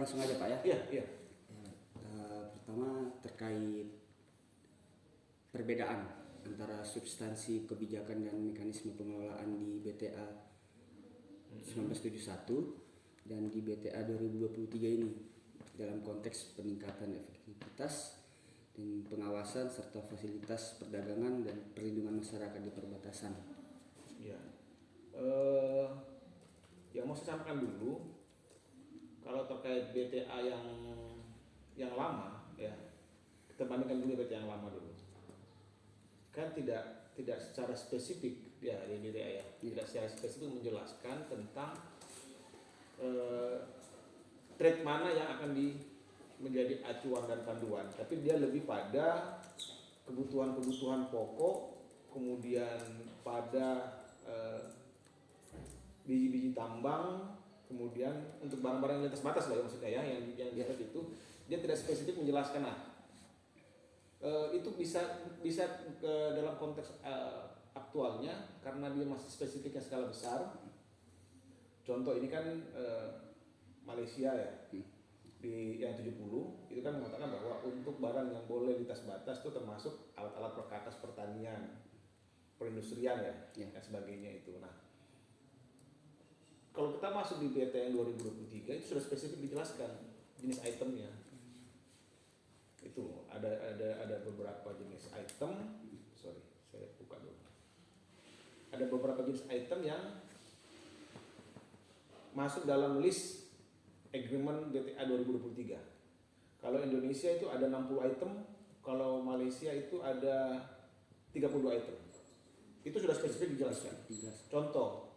langsung aja Pak ya. Iya, iya. Pertama terkait perbedaan antara substansi kebijakan dan mekanisme pengelolaan di BTA 1971 dan di BTA 2023 ini dalam konteks peningkatan efektivitas dan pengawasan serta fasilitas perdagangan dan perlindungan masyarakat di perbatasan. Ya. Yang mau saya sampaikan dulu, kalau terkait BTA yang lama, ya kita bandingkan dulu BTA yang lama dulu. Kan tidak secara spesifik ya di BTA ya, tidak secara spesifik menjelaskan tentang trade mana yang akan menjadi acuan dan panduan, tapi dia lebih pada kebutuhan-kebutuhan pokok, kemudian pada biji-biji tambang, kemudian untuk barang-barang yang lintas batas lah ya maksudnya ya, yang itu dia tidak spesifik menjelaskan. Itu bisa ke dalam konteks aktualnya karena dia masih spesifiknya skala besar. Contoh ini kan Malaysia ya, di yang 70 itu kan mengatakan bahwa untuk barang yang boleh lintas batas itu termasuk alat-alat perkakas pertanian, perindustrian ya, dan sebagainya itu. Nah, kalau kita masuk di BTA yang 2023 itu sudah spesifik dijelaskan jenis itemnya. Itu ada beberapa jenis item. Sorry, saya buka dulu. Ada beberapa jenis item yang masuk dalam list agreement BTA 2023. Kalau Indonesia itu ada 60 item, kalau Malaysia itu ada 32 item. Itu sudah spesifik dijelaskan. Contoh,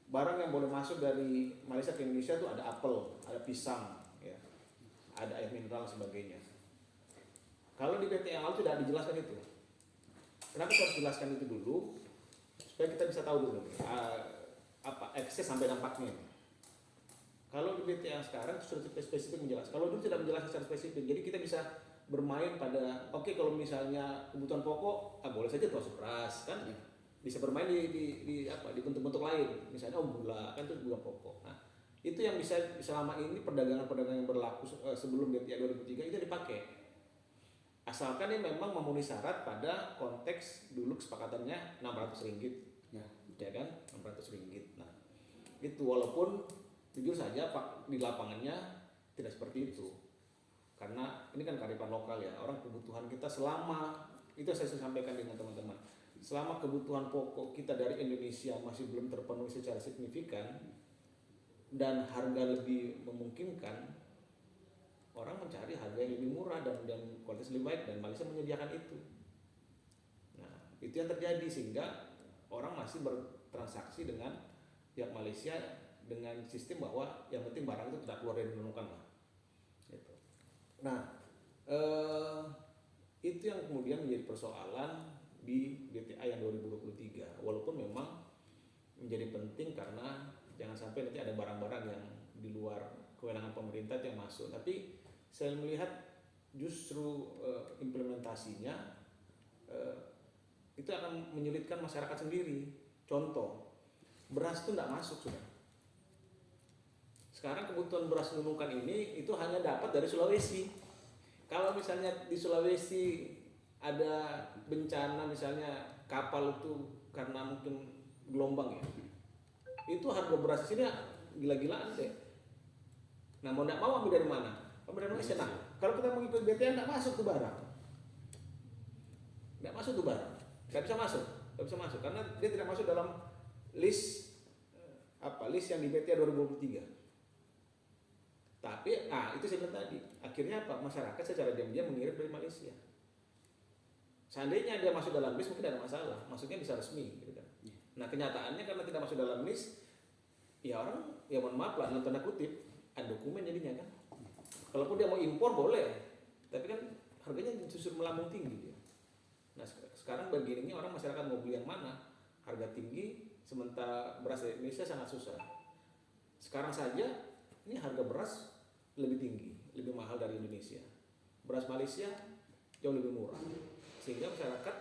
barang yang boleh masuk dari Malaysia ke Indonesia itu ada apel, ada pisang, ya, ada air mineral sebagainya. Kalau di BTA yang lalu tidak dijelaskan itu. Kenapa saya harus jelaskan itu dulu? Supaya kita bisa tahu dulu apa ekses sampai dampaknya. Kalau di BTA yang sekarang sudah spesifik menjelaskan. Kalau dulu tidak menjelaskan secara spesifik, jadi kita bisa bermain pada kalau misalnya kebutuhan pokok, boleh saja termasuk beras kan, bisa bermain di bentuk-bentuk lain, misalnya gula kan itu juga pokok. Nah, itu yang bisa selama ini perdagangan yang berlaku sebelum BTA 2003 itu dipakai. Asalkan ini memang memenuhi syarat pada konteks dulu kesepakatannya Rp600 ya kan, Rp600. Nah, itu walaupun jujur saja Pak di lapangannya tidak seperti itu. Karena ini kan kearifan lokal ya, orang kebutuhan kita selama itu saya sampaikan dengan teman-teman. Selama kebutuhan pokok kita dari Indonesia masih belum terpenuhi secara signifikan dan harga lebih memungkinkan, orang mencari harga yang lebih murah dan kualitas lebih baik, dan Malaysia menyediakan itu. Nah, itu yang terjadi sehingga orang masih bertransaksi dengan pihak Malaysia dengan sistem bahwa yang penting barang itu tidak keluar dari Nunukan lah. Gitu. Nah, itu yang kemudian menjadi persoalan di BTA yang 2023. Walaupun memang menjadi penting karena jangan sampai nanti ada barang-barang yang di luar kewenangan pemerintah yang masuk. Tapi saya melihat justru implementasinya itu akan menyulitkan masyarakat sendiri. Contoh, beras itu tidak masuk sudah. Sekarang kebutuhan beras Nunukan ini itu hanya dapat dari Sulawesi. Kalau misalnya di Sulawesi ada bencana, misalnya kapal itu karena mungkin gelombang ya, itu harga beras di sini gila-gilaan deh. Nah, mau tidak mau ambil dari mana? Ambil dari Malaysia. Nah, kalau kita mengikuti BTA tidak masuk tuh barang. Tidak masuk tuh barang. Nggak bisa masuk karena dia tidak masuk dalam list list yang di BTA 2023. Tapi, itu saya bilang tadi, akhirnya masyarakat secara diam-diam mengirim dari Malaysia. Seandainya dia masuk dalam list mungkin ada masalah, masuknya bisa resmi, gitu kan. Nah, kenyataannya karena tidak masuk dalam list, ya orang, ya mohon maaf lah, dalam tanda kutip, ada dokumen jadinya kan. Kalaupun dia mau impor boleh, tapi kan harganya justru melambung tinggi. Ya. Nah, sekarang begininya orang masyarakat mau beli yang mana? Harga tinggi, sementara beras Indonesia sangat susah. Sekarang saja ini harga beras lebih tinggi, lebih mahal dari Indonesia. Beras Malaysia jauh lebih murah. Sehingga masyarakat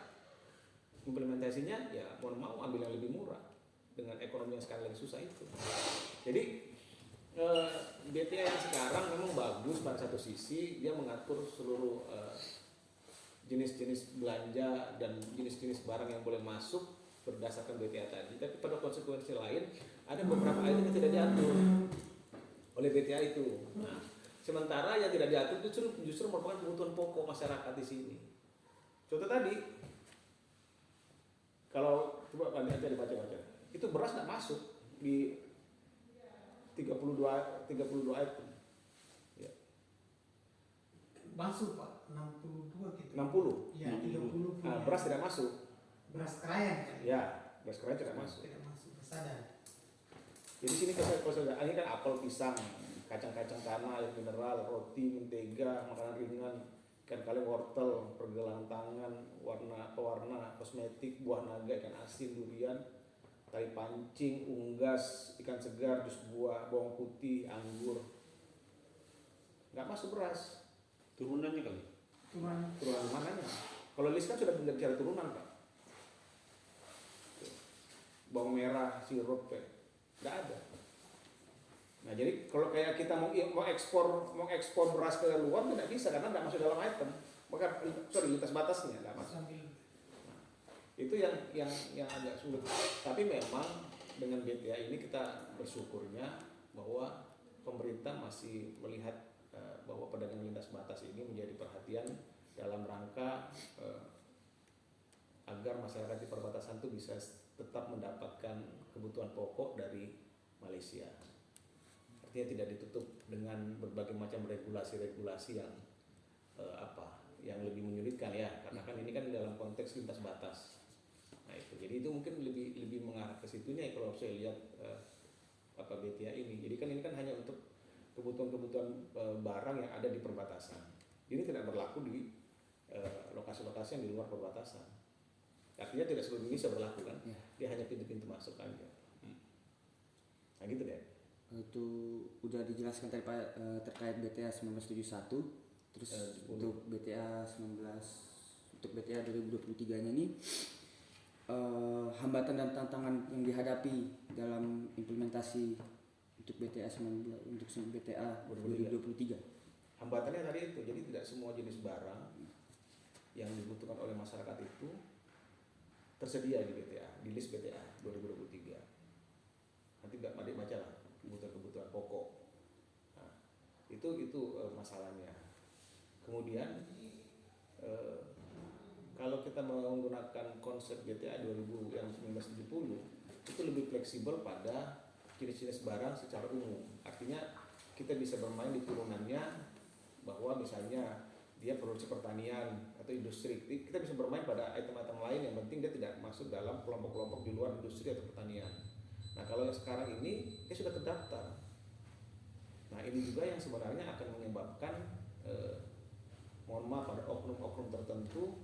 implementasinya ya mau ambil yang lebih murah dengan ekonomi yang sekarang lagi susah itu. Jadi BTA yang sekarang memang bagus pada satu sisi, dia mengatur seluruh jenis-jenis belanja dan jenis-jenis barang yang boleh masuk berdasarkan BTA tadi. Tapi pada konsekuensi lain ada beberapa item yang tidak diatur oleh BTA itu. Nah, sementara yang tidak diatur justru merupakan kebutuhan pokok masyarakat di sini. Contoh tadi, kalau coba aja dibaca-baca, itu beras nggak masuk di 32 item. Ya. Masuk Pak, 62 gitu. 60. Ya, 30 punya. Nah, beras tidak masuk. Beras krayan kan? Ya, beras keren tidak masuk. Tidak masuk, besadar. Jadi sini ini kan apel, pisang, kacang-kacang tanah, air mineral, roti, mentega, makanan ringan, ikan kaleng, wortel, pergelangan tangan, pewarna, kosmetik, buah naga, ikan asin, durian, tali pancing, unggas, ikan segar, jus buah, bawang putih, anggur. Nggak masuk beras. Turunannya kali. Turunan mananya? Kalau list kan sudah bicara turunan Pak. Bawang merah, sirup, nggak ada. Nah jadi kalau kayak kita mau ekspor beras ke luar tidak bisa karena nggak masuk dalam item. Maka lintas batasnya nggak masuk. Nah, itu yang agak sulit. Tapi memang dengan BTA ini kita bersyukurnya bahwa pemerintah masih melihat bahwa pedagang lintas batas ini menjadi perhatian dalam rangka agar masyarakat di perbatasan itu bisa tetap mendapatkan kebutuhan pokok dari Malaysia. Artinya tidak ditutup dengan berbagai macam regulasi-regulasi yang yang lebih menyulitkan ya, karena kan ini kan dalam konteks lintas batas. Nah itu, jadi itu mungkin lebih mengarah ke situnya ya kalau saya lihat BTA ini. Jadi kan ini kan hanya untuk kebutuhan-kebutuhan barang yang ada di perbatasan. Ini tidak berlaku di lokasi-lokasi yang di luar perbatasan. Artinya tidak seluruh Indonesia berlaku kan, dia hanya pintu-pintu masuk aja. Nah gitu deh. Itu udah dijelaskan tadi Pak terkait BTA 1971, terus untuk BTA 2023-nya ini hambatan dan tantangan yang dihadapi dalam implementasi untuk BTA 2023. Hambatannya tadi itu, jadi tidak semua jenis barang yang dibutuhkan oleh masyarakat itu tersedia di BTA, di list BTA 2023. Nanti adik baca lah kebutuhan pokok. Nah, itu masalahnya. Kemudian kalau kita menggunakan konsep BTA 2000 yang 1970 itu lebih fleksibel pada jenis-jenis barang secara umum. Artinya kita bisa bermain di turunannya bahwa misalnya dia produksi pertanian atau industri, kita bisa bermain pada item-item lain yang penting dia tidak masuk dalam kelompok-kelompok di luar industri atau pertanian. Nah kalau yang sekarang ini dia sudah terdaftar. Nah ini juga yang sebenarnya akan menyebabkan mohon maaf pada oknum-oknum tertentu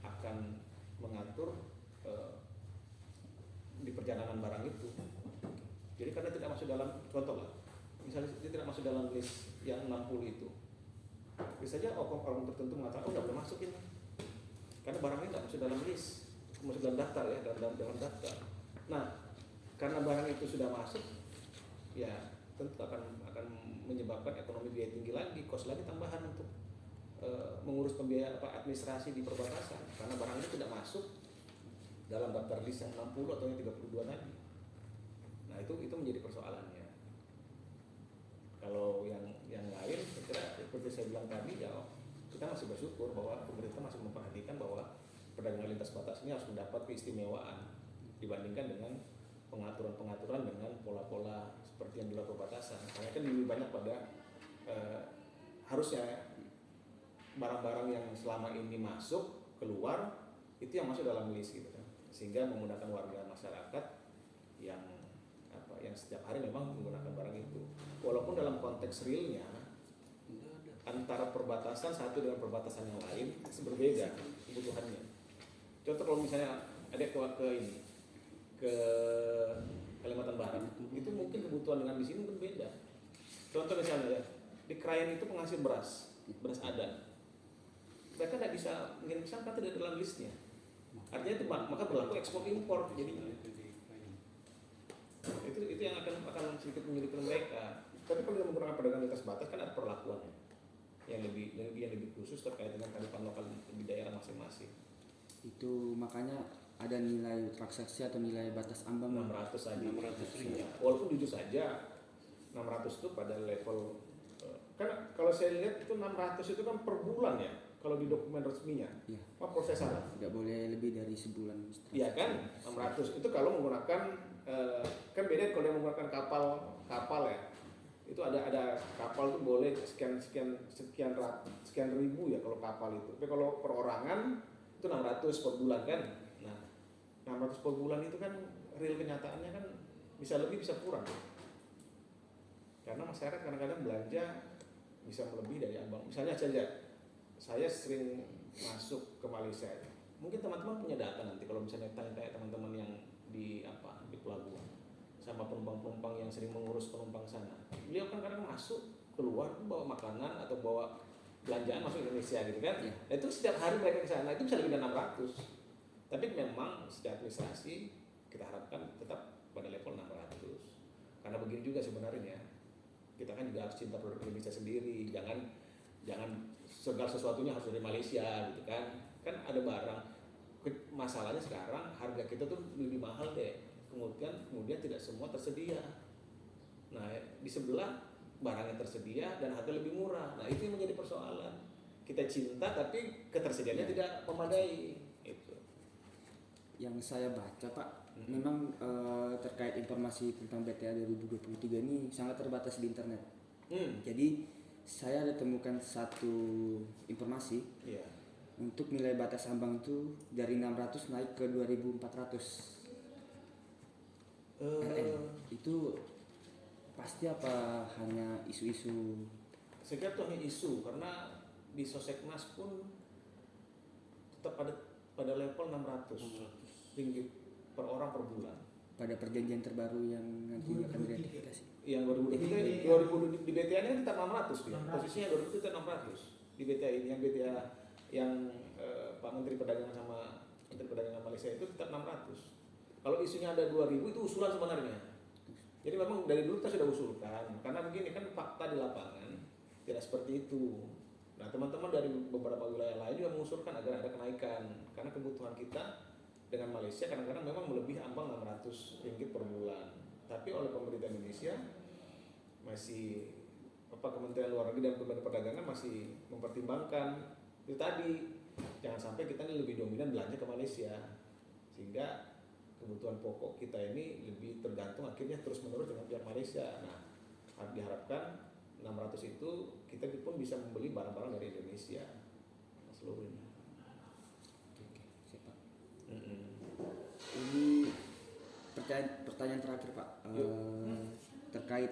akan mengatur di perjalanan barang itu. Jadi karena tidak masuk dalam, contoh lah, misalnya dia tidak masuk dalam list yang 60 itu, bisa saja oknum tertentu mengatakan, nggak boleh masuk ini, karena barangnya nggak masuk dalam list, masuk dalam daftar ya, dalam daftar. Nah, karena barang itu sudah masuk, ya tentu akan menyebabkan ekonomi biaya tinggi lagi, kos lagi tambahan untuk mengurus pembiayaan administrasi di perbatasan, karena barang itu tidak masuk dalam daftar list yang 60 atau yang 32 tadi. Nah itu menjadi persoalannya. Kalau yang lain, saya kira seperti saya bilang tadi, ya kita masih bersyukur bahwa pemerintah masih memperhatikan bahwa pedagang lintas batas ini harus mendapat keistimewaan dibandingkan dengan pengaturan-pengaturan dengan pola-pola seperti yang di luar perbatasan. Karena kan lebih banyak pada harusnya barang-barang yang selama ini masuk keluar itu yang masuk dalam list gitu kan, sehingga memudahkan warga masyarakat yang setiap hari memang menggunakan barang itu. Walaupun dalam konteks realnya antara perbatasan satu dengan perbatasan yang lain itu berbeda kebutuhannya. Contoh kalau misalnya ada ke Kalimantan Barat, itu mungkin kebutuhan dengan di sini berbeda. Contoh misalnya ya, di Krayan itu penghasil beras adan. Mereka tidak bisa mengirim pisang karena tidak dalam listnya. Artinya itu maka berlaku ekspor impor jadinya. Itu yang akan sedikit menyulitkan mereka. Tapi kalau dia menggunakan perdagangan lintas batas kan ada perlakuannya yang lebih khusus terkait dengan kearifan lokal di daerah masing-masing. Itu makanya ada nilai transaksi atau nilai batas ambang 600 saja. 600.000. Ya, walaupun jujur saja 600 itu pada level kan kalau saya lihat itu 600 itu kan per bulan ya kalau di dokumen resminya. Iya. Apa proses salah? tidak boleh lebih dari sebulan. Iya kan 600 itu kalau menggunakan kan beda kalau yang menggunakan kapal ya. Itu ada kapal tuh boleh sekian ribu ya kalau kapal itu. Tapi kalau perorangan itu 600 per bulan kan. Nah, 600 per bulan itu kan real kenyataannya kan bisa lebih bisa kurang. Karena masyarakat kadang-kadang belanja bisa melebihi dari ambang. Misalnya saja saya sering masuk ke Malaysia. Mungkin teman-teman punya data nanti kalau misalnya tanya teman-teman yang di pelabuhan sama penumpang-penumpang yang sering mengurus penumpang sana. Beliau kan kadang masuk keluar bawa makanan atau bawa belanjaan masuk Indonesia gitu kan. Ya. Nah, itu setiap hari mereka ke sana itu bisa lebih dari 600. Tapi memang secara administrasi kita harapkan tetap pada level 600. Karena begini juga sebenarnya kita kan juga harus cinta produk Indonesia sendiri. Jangan segala sesuatunya harus dari Malaysia gitu kan. Kan ada barang. Masalahnya sekarang harga kita tuh lebih mahal deh. Kemudian tidak semua tersedia. Nah, di sebelah barangnya tersedia dan harga lebih murah. Nah, itu yang menjadi persoalan. Kita cinta tapi ketersediaannya tidak memadai. Itu. Yang saya baca Pak, memang terkait informasi tentang BTA 2023 ini sangat terbatas di internet. Jadi saya ada temukan satu informasi Iya. untuk nilai batas ambang itu dari 600 naik ke 2400 RM. Itu pasti apa hanya isu-isu? Saya kira itu hanya isu karena di Soseknas pun tetap pada level 600 ringgit per orang per bulan. Pada perjanjian terbaru yang nanti akan diratifikasi. Yang 2000 di BTA ini tetap 600 ya. Posisinya 2000 itu tetap 600 di BTA ini yang Pak Menteri Perdagangan sama Menteri Perdagangan Malaysia itu tetap 600. Kalau isunya ada 2000 itu usulan sebenarnya. Jadi memang dari dulu kita sudah usulkan karena begini kan fakta di lapangan tidak seperti itu. Nah, teman-teman dari beberapa wilayah lain juga mengusulkan agar ada kenaikan karena kebutuhan kita dengan Malaysia kadang-kadang memang melebihi ambang 600 ringgit per bulan. Tapi oleh pemerintah Indonesia masih Kementerian Luar Negeri dan Kementerian Perdagangan masih mempertimbangkan itu tadi jangan sampai kita ini lebih dominan belanja ke Malaysia sehingga kebutuhan pokok kita ini lebih tergantung akhirnya terus-menerus dengan pihak Malaysia. Nah, diharapkan 600 itu kita pun bisa membeli barang-barang dari Indonesia seluruhnya. Oke, siap Pak. Ini pertanyaan terakhir Pak. Terkait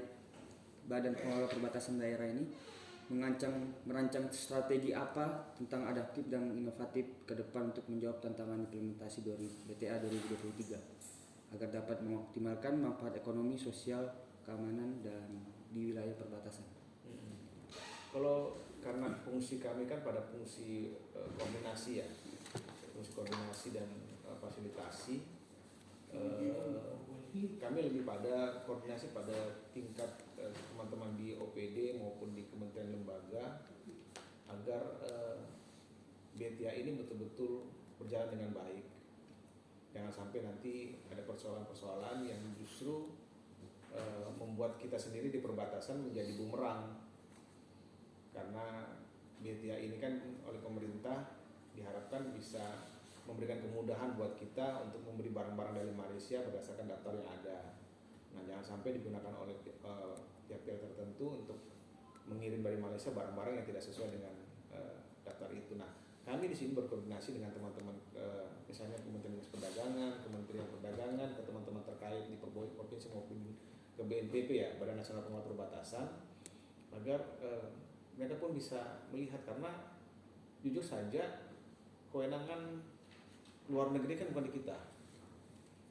Badan Pengelola Perbatasan Daerah ini merancang strategi apa tentang adaptif dan inovatif ke depan untuk menjawab tantangan implementasi BTA 2023 agar dapat mengoptimalkan manfaat ekonomi, sosial, keamanan dan di wilayah perbatasan. Kalau karena fungsi kami kan pada fungsi koordinasi ya, fungsi koordinasi dan fasilitasi, kami lebih pada koordinasi pada tingkat teman-teman di OPD maupun di kementerian lembaga agar BTA ini betul-betul berjalan dengan baik. Jangan sampai nanti ada persoalan-persoalan yang justru membuat kita sendiri di perbatasan menjadi bumerang. Karena BTA ini kan oleh pemerintah diharapkan bisa memberikan kemudahan buat kita untuk membeli barang-barang dari Malaysia berdasarkan daftar yang ada. Nah, jangan sampai digunakan oleh pihak-pihak tertentu untuk mengirim dari Malaysia barang-barang yang tidak sesuai dengan daftar itu. Nah, kami di sini berkoordinasi dengan teman-teman misalnya Kementerian Perdagangan, Kementerian Perdagangan, ke teman-teman terkait di provinsi maupun ke BNPB ya, Badan Nasional Pengelola Perbatasan, agar mereka pun bisa melihat karena jujur saja kewenangan luar negeri kan bukan di kita.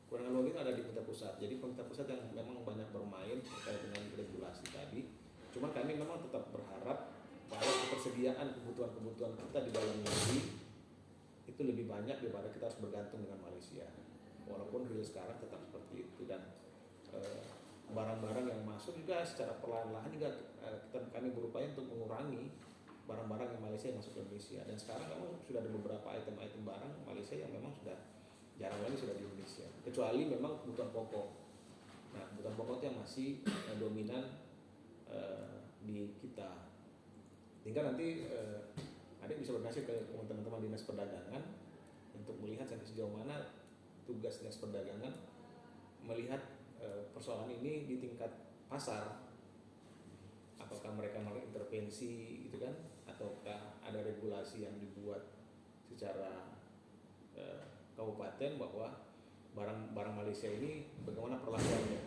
Kewenangan luar negeri ada di pemerintah pusat. Jadi pemerintah pusat yang memang banyak bermain terkait dengan regulasi tadi. Cuma kami memang tetap berharap bahwa ketersediaan kebutuhan-kebutuhan kita di dalam negeri itu lebih banyak daripada kita harus bergantung dengan Malaysia. Walaupun real sekarang tetap seperti itu dan barang-barang yang masuk juga secara perlahan-lahan juga kami berupaya untuk mengurangi barang-barang yang Malaysia yang masuk ke Indonesia. Dan sekarang memang sudah ada beberapa item-item barang Malaysia yang memang sudah jarang lagi sudah di Indonesia, kecuali memang kebutuhan pokok. Nah, kebutuhan pokok itu yang masih dominan di kita. Tinggal nanti ada bisa berdasar ke teman-teman dinas perdagangan untuk melihat sampai sejauh mana tugas dinas perdagangan melihat persoalan ini di tingkat pasar. Apakah mereka melakukan intervensi gitu kan, ataukah ada regulasi yang dibuat secara kabupaten bahwa barang Malaysia ini bagaimana perlakuannya.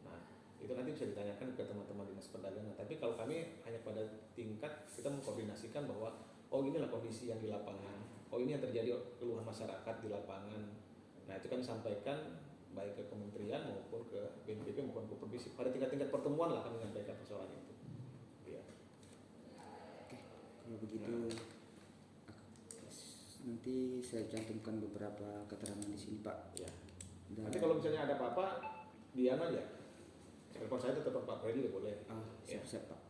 Nah, itu nanti bisa ditanyakan ke teman-teman dinas perdagangan. Tapi kalau kami hanya pada tingkat kita mengkoordinasikan bahwa oh inilah kondisi yang di lapangan, oh ini yang terjadi keluhan masyarakat di lapangan. Nah, itu kami sampaikan baik ke kementerian maupun ke BNPB maupun ke provinsi. Pada tingkat-tingkat pertemuan lah kami menyampaikan persoalan itu. Ya. Oke, kalau begitu nanti saya cantumkan beberapa keterangan di sini Pak. Ya. Dan Nanti kalau misalnya ada apa-apa, diam aja. Telepon saya tetap Pak Freddy boleh. siap-siap Pak.